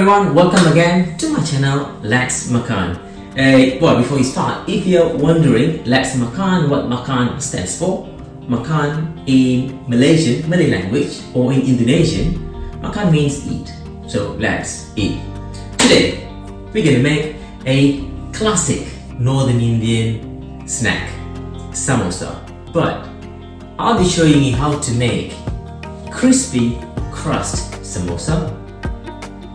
everyone, welcome again to my channel Let's Makan. Before we start, if you're wondering Let's Makan, what Makan stands for, Makan in Malaysian, Malay language, or in Indonesian, Makan means eat. So let's eat. Today, we're gonna make a classic Northern Indian snack, samosa. But I'll be showing you how to make crispy crust samosa,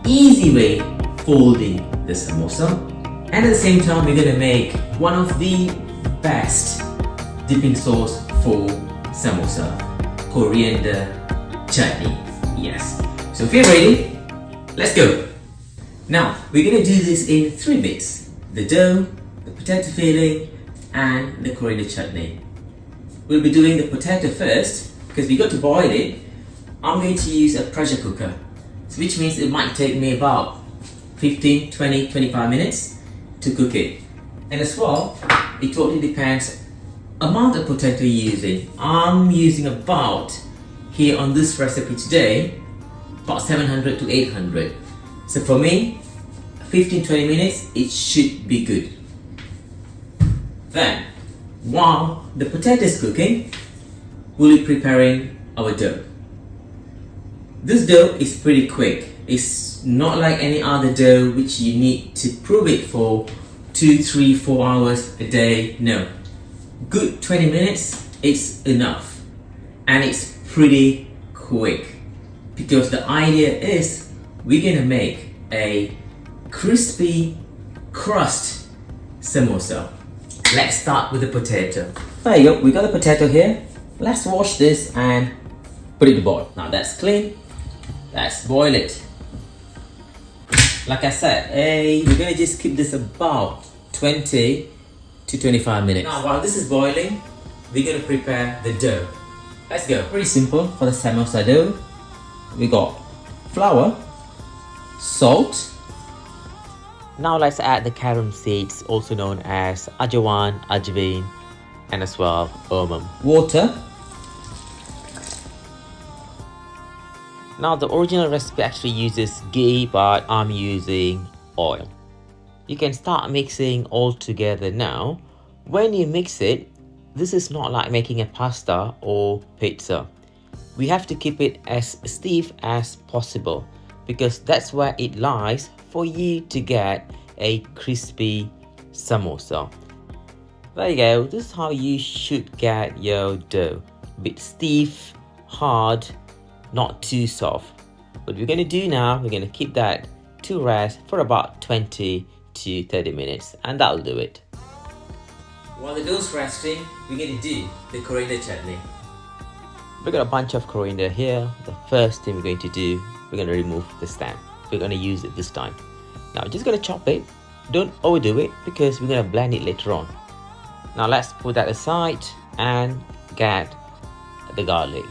easy way folding the samosa, and at the same time we're gonna make one of the best dipping sauce for samosa, coriander chutney. Yes. So if you're ready, let's go. Now we're gonna do this in 3 bits: the dough, the potato filling, and the coriander chutney. We'll be doing the potato first because we got to boil it. I'm going to use a pressure cooker, which means it might take me about 15, 20, 25 minutes to cook it. And as well, it totally depends amount of potato you're using. I'm using about, here on this recipe today, about 700 to 800. So for me, 15-20 minutes, it should be good. Then, while the potato is cooking, we'll be preparing our dough. This dough is pretty quick. It's not like any other dough which you need to prove it for 2, 3, 4 hours a day. No. Good 20 minutes is enough. And it's pretty quick. Because the idea is we're gonna make a crispy crust samosa. Let's start with the potato. There you go, we got the potato here. Let's wash this and put it to boil. Now that's clean. Let's boil it. Like I said, we're gonna just keep this about 20 to 25 minutes. Now while this is boiling, we're gonna prepare the dough. Let's go. Pretty simple for the samosa dough. We got flour, salt. Now let's add the carom seeds, also known as ajwain, and as well water. Now the original recipe actually uses ghee, but I'm using oil. You can start mixing all together now. When you mix it, this is not like making a pasta or pizza. We have to keep it as stiff as possible because that's where it lies for you to get a crispy samosa. There you go, this is how you should get your dough. A bit stiff, hard, not too soft. What we're going to do now, we're going to keep that to rest for about 20 to 30 minutes, and that'll do it. While the dough's resting, we're going to do the coriander chutney. We've got a bunch of coriander here. The first thing we're going to do, we're going to remove the stem. We're going to use it this time. Now just going to chop it. Don't overdo it because we're going to blend it later on. Now let's put that aside and get the garlic.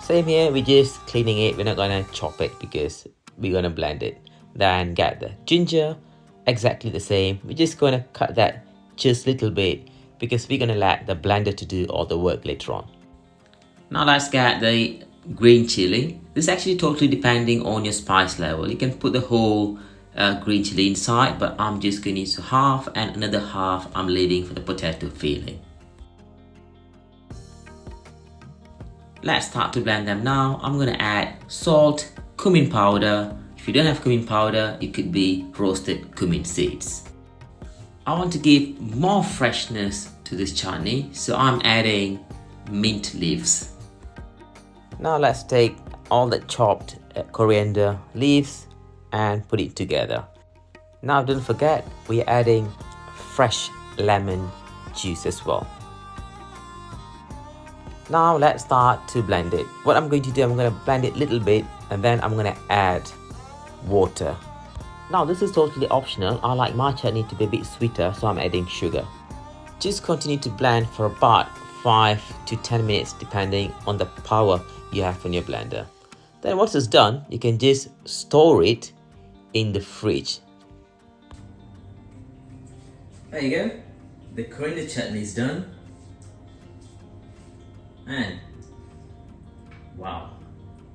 Same here, we're just cleaning it. We're not gonna chop it because we're gonna blend it. Then get the ginger, exactly the same. We're just gonna cut that just a little bit because we're gonna let the blender to do all the work later on. Now let's get the green chili. This is actually totally depending on your spice level. You can put the whole green chili inside, but I'm just gonna use half, and another half I'm leaving for the potato filling. Let's start to blend them now. I'm gonna add salt, cumin powder. If you don't have cumin powder, it could be roasted cumin seeds. I want to give more freshness to this chutney, so I'm adding mint leaves. Now let's take all the chopped coriander leaves and put it together. Now don't forget, we're adding fresh lemon juice as well. Now let's start to blend it. What I'm going to do, I'm going to blend it a little bit and then I'm going to add water. Now this is totally optional. I like my chutney to be a bit sweeter, so I'm adding sugar. Just continue to blend for about 5 to 10 minutes depending on the power you have on your blender. Then once it's done, you can just store it in the fridge. There you go. The coriander chutney is done. And wow,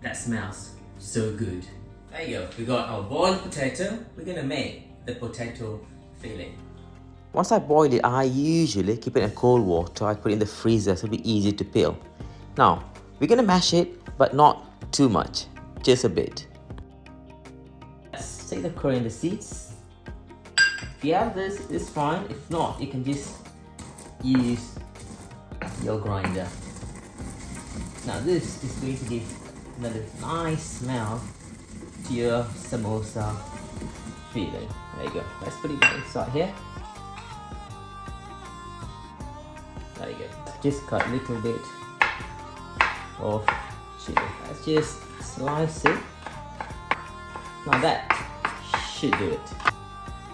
that smells so good. There you go, we got our boiled potato. We're gonna make the potato filling. Once I boil it, I usually keep it in cold water. I put it in the freezer so it'll be easy to peel. Now, we're gonna mash it, but not too much, just a bit. Let's take the coriander seeds. If you have this, it's fine. If not, you can just use your grinder. Now this is going to give another nice smell to your samosa filling. There you go. Let's put it inside here. There you go. Just cut a little bit of chili. Let's just slice it. Now that should do it.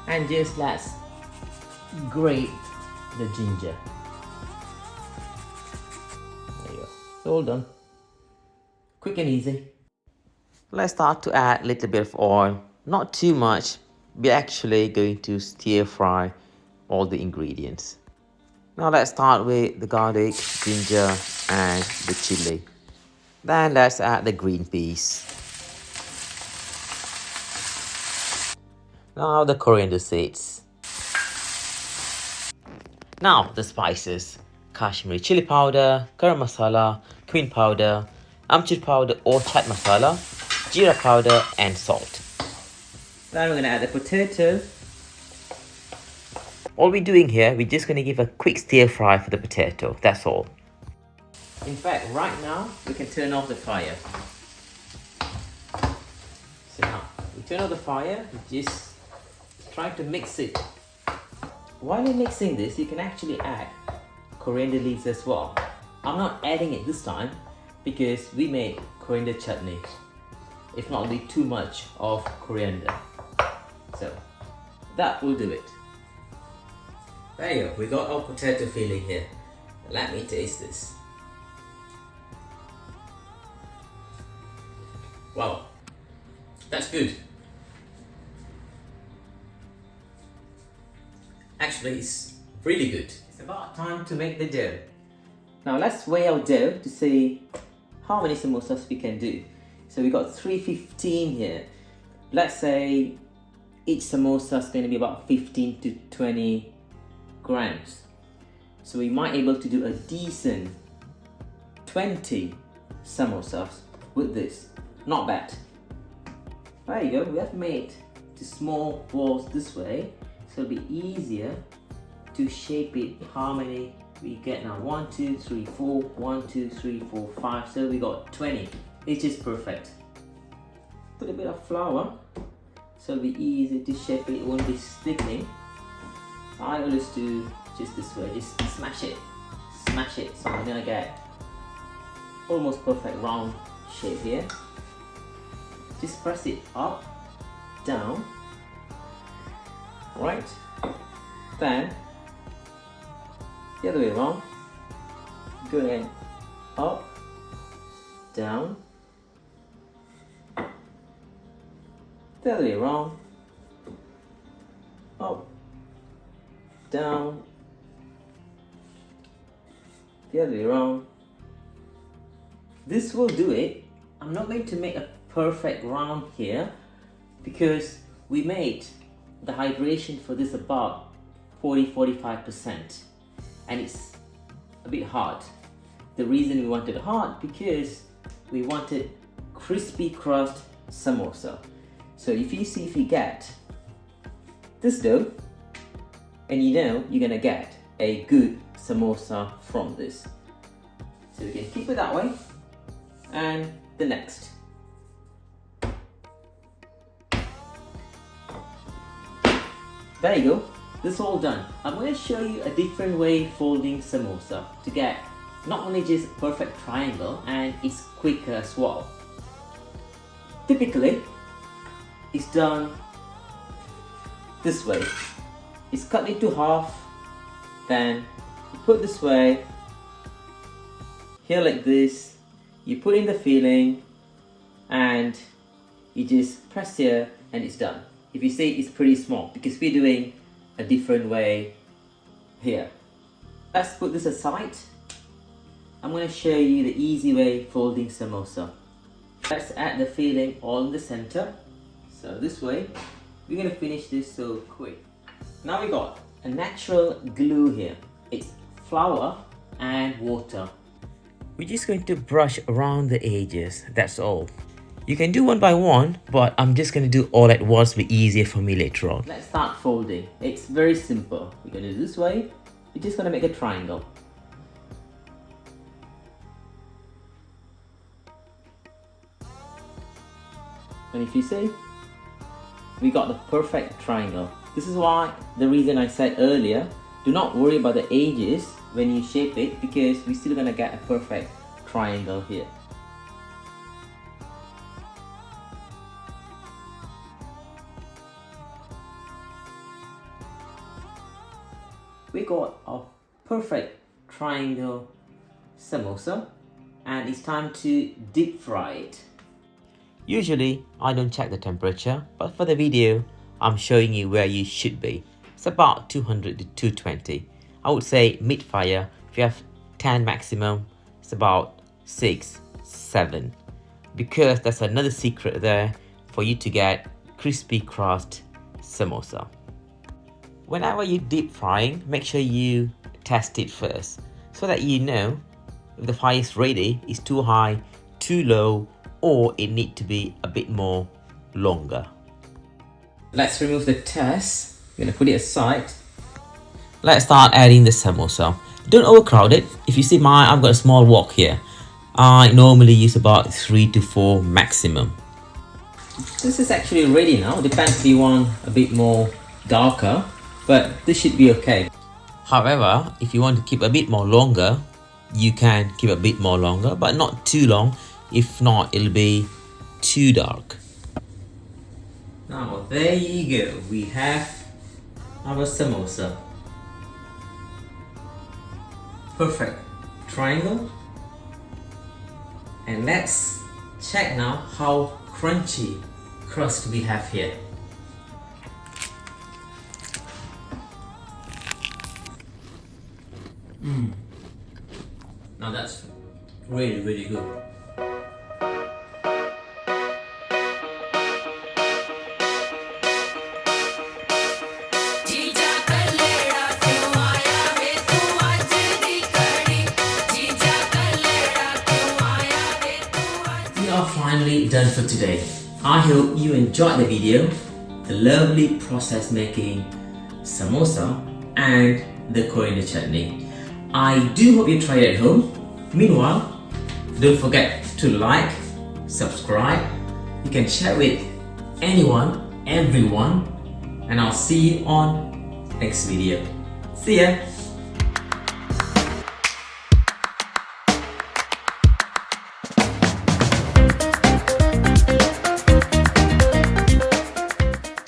And just let's grate the ginger. There you go. It's all done. Quick and easy. Let's start to add a little bit of oil. Not too much. We're actually going to stir fry all the ingredients. Now let's start with the garlic, ginger and the chili. Then let's add the green peas. Now the coriander seeds. Now the spices. Kashmiri chili powder, garam masala, cumin powder, amchur powder or chaat masala, jeera powder and salt. Then we're going to add the potato. All we're doing here, we're just going to give a quick stir fry for the potato, that's all. In fact, right now, we can turn off the fire. So now, we turn off the fire, we just try to mix it. While you're mixing this, you can actually add coriander leaves as well. I'm not adding it this time because we made coriander chutney. If not, it'll be too much of coriander. So, that will do it. There you go, we got our potato filling here. Let me taste this. Wow, that's good. Actually, it's really good. It's about time to make the dough. Now let's weigh our dough to see how many samosas we can do. So we got 315 here. Let's say each samosa is going to be about 15 to 20 grams. So we might able to do a decent 20 samosas with this. Not bad. There you go, we have made the small balls this way, so it'll be easier to shape it. How many we get now? 1, 2, 3, 4, 1, 2, 3, 4, 5. So we got 20. It's just perfect. Put a bit of flour, so it'll be easy to shape it. It won't be sticking. I always do just this way, just smash it, so I'm gonna get almost perfect round shape here. Just press it up, down, right, then the other way around, going up, down, the other way around, up, down, the other way around. This will do it. I'm not going to make a perfect round here because we made the hydration for this about 40-45% and it's a bit hard. The reason we wanted hard because we wanted crispy crust samosa. So if you get this dough, and you know you're gonna get a good samosa from this. So we can keep it that way. And the next. There you go, this is all done. I'm going to show you a different way folding samosa to get not only just perfect triangle and it's quicker as well. Typically, it's done this way. It's cut into half, then you put this way, here like this, you put in the filling and you just press here and it's done. If you see, it's pretty small because we're doing a different way here. Let's put this aside. I'm going to show you the easy way folding samosa. Let's add the filling all in the center So this way, we're gonna finish this so quick. Now we got a natural glue here. It's flour and water. We're just going to brush around the edges, that's all. You can do one by one, but I'm just gonna do all at once to be easier for me later on. Let's start folding. It's very simple. We're gonna do this way. We're just gonna make a triangle. And if you see, we got the perfect triangle. This is why the reason I said earlier, do not worry about the edges when you shape it, because we're still gonna get a perfect triangle here. We got a perfect triangle samosa, and it's time to deep fry it. Usually I don't check the temperature, but for the video I'm showing you where you should be. It's about 200 to 220. I would say mid fire. If you have 10 maximum, it's about 6, 7. Because there's another secret there for you to get crispy crust samosa. Whenever you deep frying, make sure you test it first so that you know if the fire is ready, it's too high, too low, or it needs to be a bit more longer. Let's remove the test. We're gonna put it aside. Let's start adding the samosa. Don't overcrowd it. If you see mine, I've got a small wok here. I normally use about 3 to 4 maximum. This is actually ready now. Depends if you want a bit more darker, but this should be okay. However, if you want to keep a bit more longer, you can keep a bit more longer, but not too long. If not, it'll be too dark. Now there you go. We have our samosa. Perfect triangle. And let's check now how crunchy crust we have here. Now that's really, really good. We are finally done for today. I hope you enjoyed the video, the lovely process making samosa and the coriander chutney. I do hope you try it at home. Meanwhile, don't forget to like, subscribe. You can share with anyone, everyone, and I'll see you on next video. See ya!